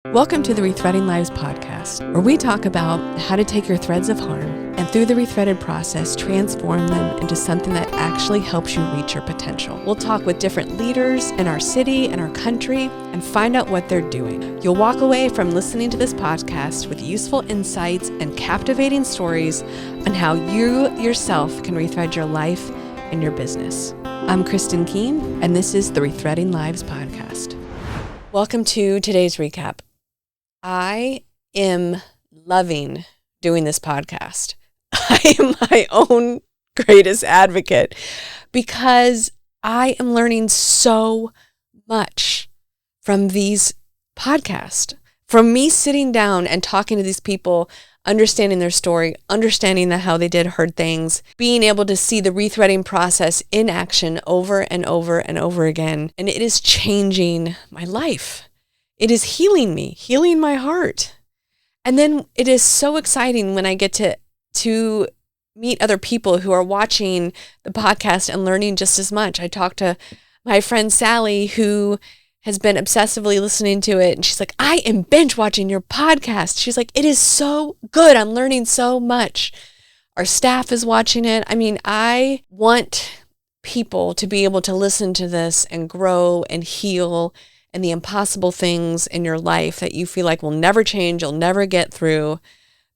Welcome to the Rethreading Lives podcast, where we talk about how to take your threads of harm and through the rethreaded process, transform them into something that actually helps you reach your potential. We'll talk with different leaders in our city and our country and find out what they're doing. You'll walk away from listening to this podcast with useful insights and captivating stories on how you yourself can rethread your life and your business. I'm Kristin Keene, and this is the Rethreading Lives podcast. Welcome to today's recap. I am loving doing this podcast. I am my own greatest advocate because I am learning so much from these podcasts, from me sitting down and talking to these people, understanding their story, understanding how they did hard things, being able to see the rethreading process in action over and over and over again. And it is changing my life. It is healing me, healing my heart. And then it is so exciting when I get to meet other people who are watching the podcast and learning just as much. I talked to my friend Sally, who has been obsessively listening to it. And she's like, I am binge watching your podcast. She's like, it is so good. I'm learning so much. Our staff is watching it. I mean, I want people to be able to listen to this and grow and heal, and the impossible things in your life that you feel like will never change, you'll never get through,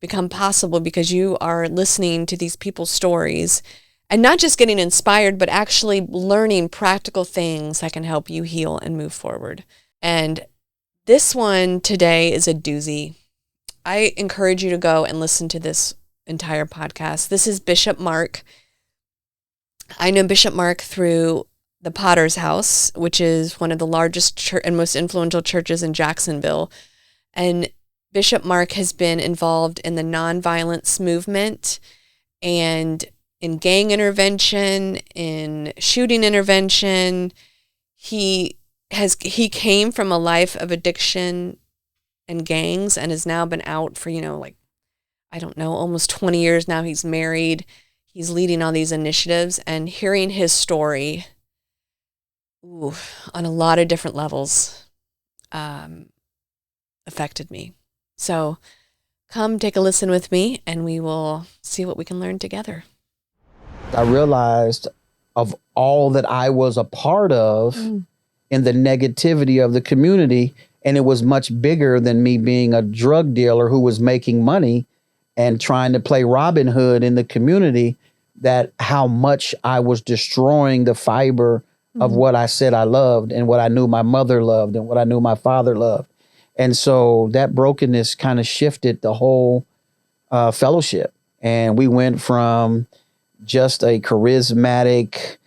become possible because you are listening to these people's stories and not just getting inspired, but actually learning practical things that can help you heal and move forward. And this one today is a doozy. I encourage you to go and listen to this entire podcast. This is Bishop Mark. I know Bishop Mark through the Potter's House, which is one of the largest and most influential churches in Jacksonville. And Bishop Mark has been involved in the nonviolence movement and in gang intervention, in shooting intervention. He came from a life of addiction and gangs and has now been out for, almost 20 years now. He's married. He's leading all these initiatives, and hearing his story on a lot of different levels affected me. So come take a listen with me and we will see what we can learn together. I realized of all that I was a part of in the negativity of the community, and it was much bigger than me being a drug dealer who was making money and trying to play Robin Hood in the community, that how much I was destroying the fiber of what I said I loved and what I knew my mother loved and what I knew my father loved. And so that brokenness kind of shifted the whole fellowship. And we went from just a charismatic,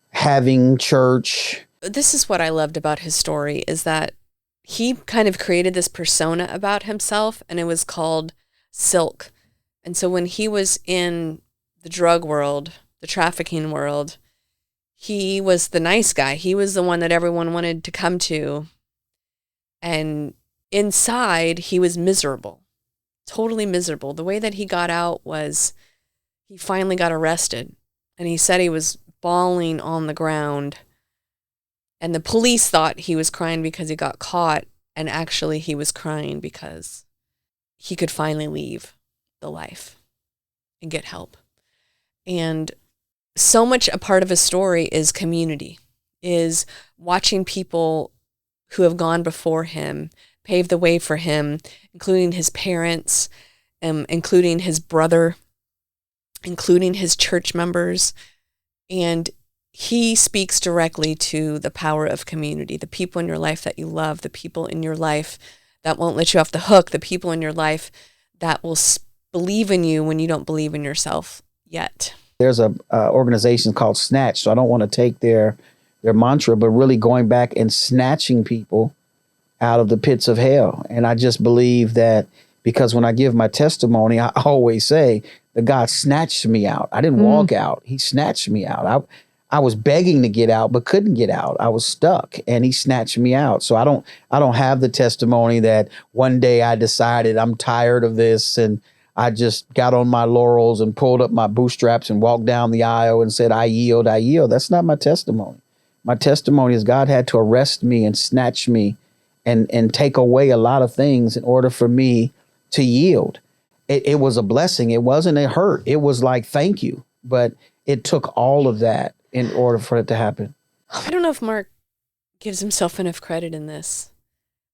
having church. This is what I loved about his story, is that he kind of created this persona about himself, and it was called Silk. And so when he was in the drug world, the trafficking world, he was the nice guy. He was the one that everyone wanted to come to. And inside, he was miserable, totally miserable. The way that he got out was he finally got arrested, and he said he was bawling on the ground. And the police thought he was crying because he got caught, and actually he was crying because he could finally leave the life and get help. And so much a part of his story is community, is watching people who have gone before him pave the way for him, including his parents, including his brother, including his church members. And he speaks directly to the power of community, the people in your life that you love, the people in your life that won't let you off the hook, the people in your life that will believe in you when you don't believe in yourself yet. There's a organization called Snatch, so I don't want to take their mantra, but really going back and snatching people out of the pits of hell. And I just believe that, because when I give my testimony, I always say that God snatched me out. I didn't walk out. He snatched me out. I was begging to get out, but couldn't get out. I was stuck, and he snatched me out. So I don't have the testimony that one day I decided I'm tired of this and I just got on my laurels and pulled up my bootstraps and walked down the aisle and said, I yield, I yield. That's not my testimony. My testimony is God had to arrest me and snatch me and take away a lot of things in order for me to yield. It was a blessing. It wasn't a hurt. It was like, thank you. But it took all of that in order for it to happen. I don't know if Mark gives himself enough credit in this,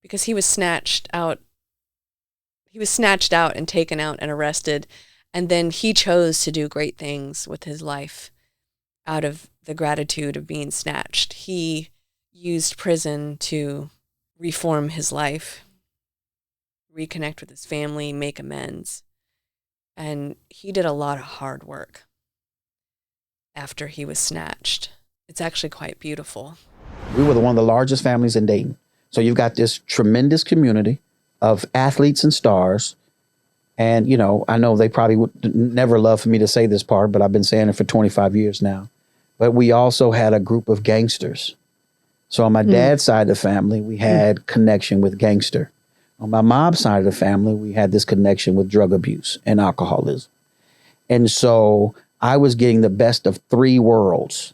because he was snatched out. He was snatched out and taken out and arrested. And then he chose to do great things with his life out of the gratitude of being snatched. He used prison to reform his life, reconnect with his family, make amends. And he did a lot of hard work after he was snatched. It's actually quite beautiful. We were one of the largest families in Dayton. So you've got this tremendous community of athletes and stars. And, you know, I know they probably would never love for me to say this part, but I've been saying it for 25 years now. But we also had a group of gangsters. So on my dad's side of the family, we had connection with gangster. On my mom's side of the family, we had this connection with drug abuse and alcoholism. And so I was getting the best of three worlds: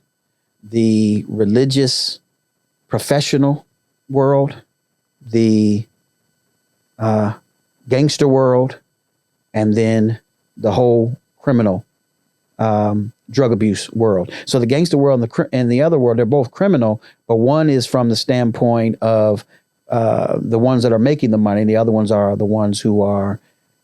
the religious, professional world, the gangster world, and then the whole criminal drug abuse world. So the gangster world and the other world, they're both criminal, but one is from the standpoint of the ones that are making the money, and the other ones are the ones who are,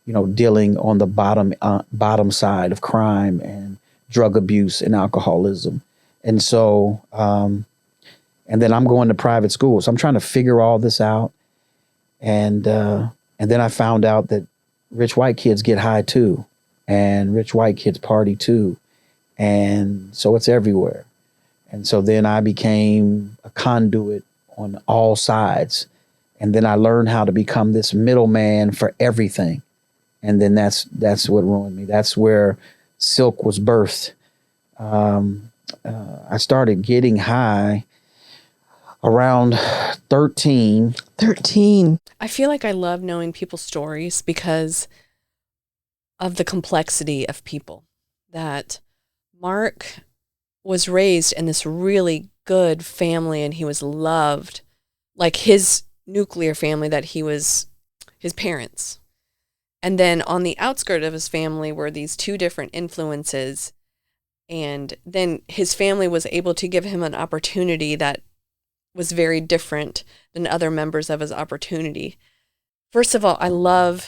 you know, dealing on the bottom side of crime and drug abuse and alcoholism. And so, and then I'm going to private school. So I'm trying to figure all this out. And then I found out that rich white kids get high too, and rich white kids party too. And so it's everywhere. And so then I became a conduit on all sides. And then I learned how to become this middleman for everything. And then that's what ruined me. That's where Silk was birthed. I started getting high around 13. 13. I feel like I love knowing people's stories because of the complexity of people. That Mark was raised in this really good family, and he was loved, like his nuclear family, that he was his parents. And then on the outskirts of his family were these two different influences. And then his family was able to give him an opportunity that was very different than other members of his opportunity. First of all, I love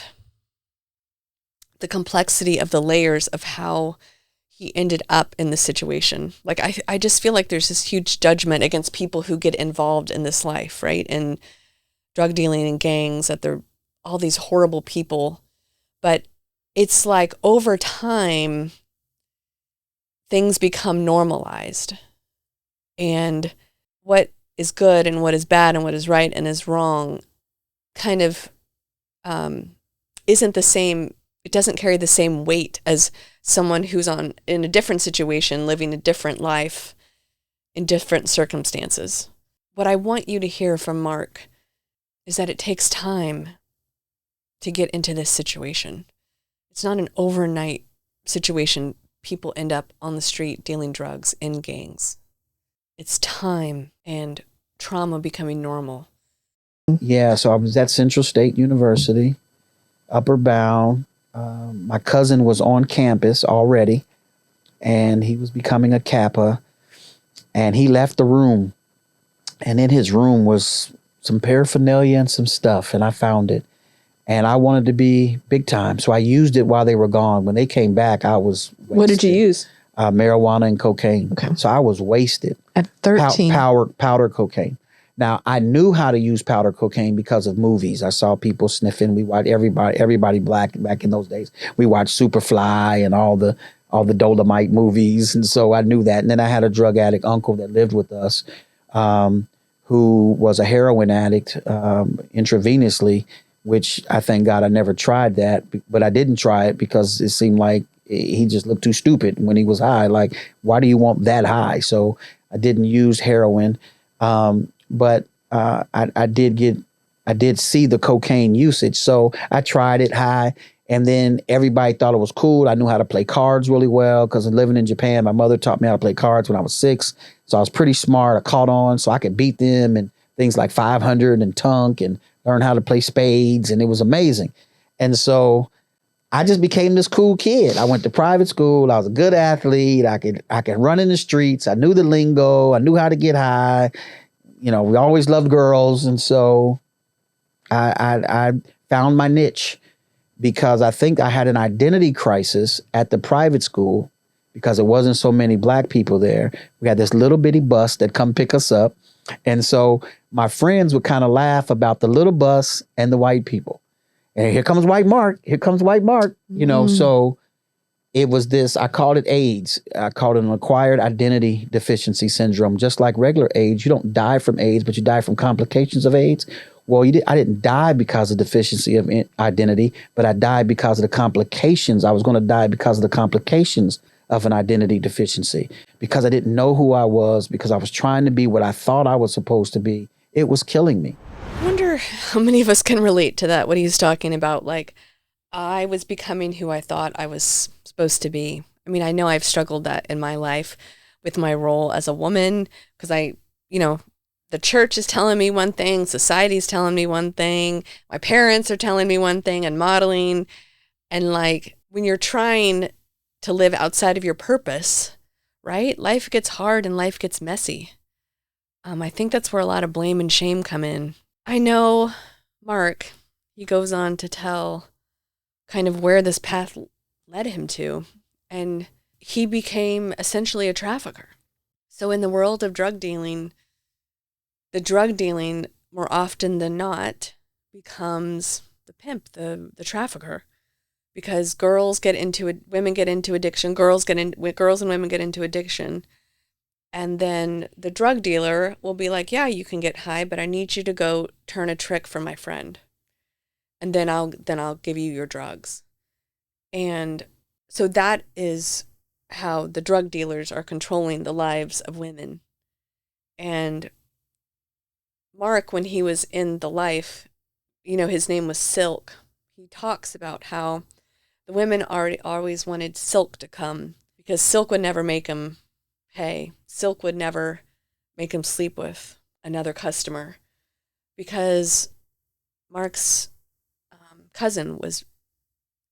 the complexity of the layers of how he ended up in this situation. Like, I just feel like there's this huge judgment against people who get involved in this life, right? And drug dealing and gangs, that they're all these horrible people. But it's like over time, things become normalized. And what is good and what is bad and what is right and is wrong kind of isn't the same. It doesn't carry the same weight as someone who's in a different situation, living a different life in different circumstances. What I want you to hear from Mark is that it takes time to get into this situation. It's not an overnight situation. People end up on the street dealing drugs in gangs. It's time and trauma becoming normal. Yeah, so I was at Central State University, Upper Bound. My cousin was on campus already, and he was becoming a Kappa, and he left the room. And in his room was some paraphernalia and some stuff, and I found it. And I wanted to be big time, so I used it while they were gone. When they came back, I was wasted. What did you use? Marijuana and cocaine. Okay. So I was wasted. At 13? Powder cocaine. Now, I knew how to use powder cocaine because of movies. I saw people sniffing. We watched everybody black back in those days. We watched Superfly and all the Dolomite movies. And so I knew that. And then I had a drug addict uncle that lived with us who was a heroin addict intravenously, which I thank God I never tried that. But I didn't try it because it seemed like he just looked too stupid when he was high. Like, why do you want that high? So I didn't use heroin. But I did see the cocaine usage. So I tried it high, and then everybody thought it was cool. I knew how to play cards really well because living in Japan, my mother taught me how to play cards when I was 6. So I was pretty smart. I caught on so I could beat them and things like 500 and tunk and learned how to play spades. And it was amazing. And so I just became this cool kid. I went to private school. I was a good athlete. I could run in the streets. I knew the lingo. I knew how to get high. We always loved girls. And so I found my niche because I think I had an identity crisis at the private school because there wasn't so many black people there. We had this little bitty bus that come pick us up. And so my friends would kind of laugh about the little bus and the white people. And here comes white Mark. Here comes white Mark. So it was this, I called it AIDS. I called it an acquired identity deficiency syndrome. Just like regular AIDS, you don't die from AIDS, but you die from complications of AIDS. Well, I didn't die because of deficiency of identity, but I died because of the complications. I was going to die because of the complications of an identity deficiency, because I didn't know who I was, because I was trying to be what I thought I was supposed to be. It was killing me. I wonder how many of us can relate to that, what he's talking about. Like, I was becoming who I thought I was supposed to be. I mean, I know I've struggled that in my life with my role as a woman, because the church is telling me one thing, society's telling me one thing, my parents are telling me one thing and modeling. And like, when you're trying to live outside of your purpose, right? Life gets hard and life gets messy. I think that's where a lot of blame and shame come in. I know Mark, he goes on to tell kind of where this path led him to, and he became essentially a trafficker. So in the world of drug dealing, the drug dealing more often than not becomes the pimp, the trafficker, because women get into addiction, girls and women get into addiction. And then the drug dealer will be like, yeah, you can get high, but I need you to go turn a trick for my friend. And then I'll give you your drugs. And so that is how the drug dealers are controlling the lives of women. And Mark, when he was in the life, his name was Silk. He talks about how the women always wanted Silk to come, because Silk would never make him pay. Silk would never make him sleep with another customer, because Mark's cousin was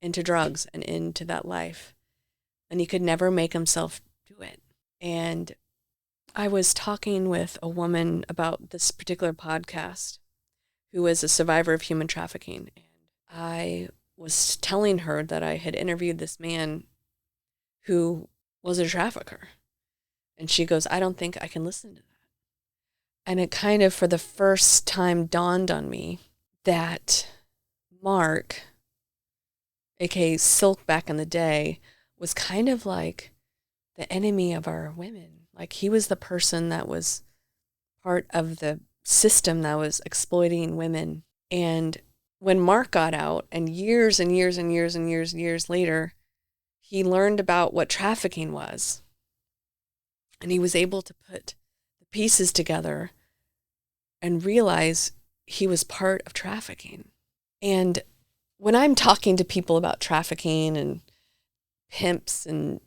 into drugs and into that life, and he could never make himself do it. And I was talking with a woman about this particular podcast who was a survivor of human trafficking, and I was telling her that I had interviewed this man who was a trafficker. And she goes, I don't think I can listen to that. And it kind of, for the first time, dawned on me that Mark, aka Silk back in the day, was kind of like the enemy of our women. Like, he was the person that was part of the system that was exploiting women. And when Mark got out, and years and years and years and years later, he learned about what trafficking was. And he was able to put the pieces together and realize he was part of trafficking. And when I'm talking to people about trafficking and pimps and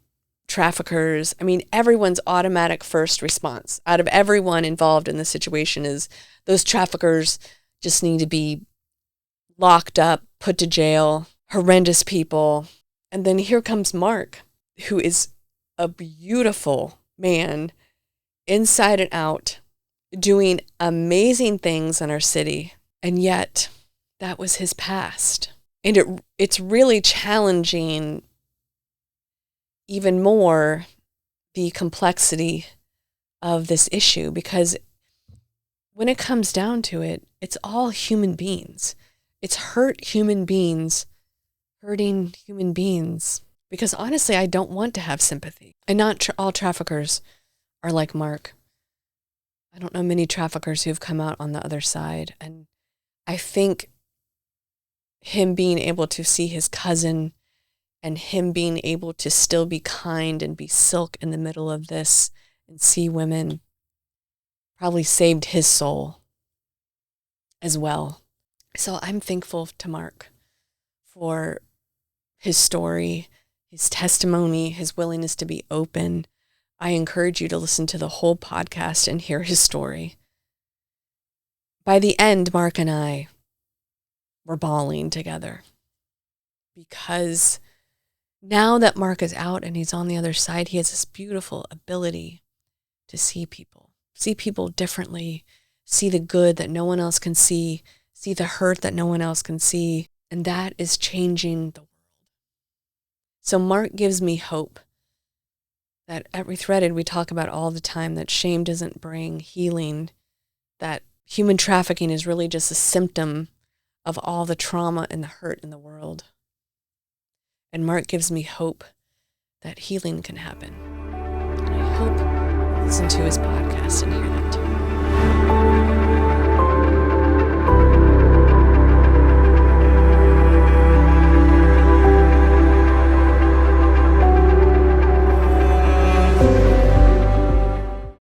traffickers, I mean, everyone's automatic first response out of everyone involved in the situation is those traffickers just need to be locked up, put to jail, horrendous people. And then here comes Mark, who is a beautiful man inside and out, doing amazing things in our city. And yet that was his past. And it's really challenging even more the complexity of this issue, because when it comes down to it, it's all human beings. It's hurt human beings hurting human beings. Because honestly, I don't want to have sympathy. And not all traffickers are like Mark. I don't know many traffickers who've come out on the other side. And I think him being able to see his cousin and him being able to still be kind and be Silk in the middle of this and see women probably saved his soul as well. So I'm thankful to Mark for his story, his testimony, his willingness to be open. I encourage you to listen to the whole podcast and hear his story. By the end, Mark and I were bawling together, because now that Mark is out and he's on the other side, he has this beautiful ability to see people differently, see the good that no one else can see the hurt that no one else can see, and that is changing the world. So Mark gives me hope that at Rethreaded we talk about all the time that shame doesn't bring healing, that human trafficking is really just a symptom of all the trauma and the hurt in the world. And Mark gives me hope that healing can happen. And I hope you listen to his podcast and hear that.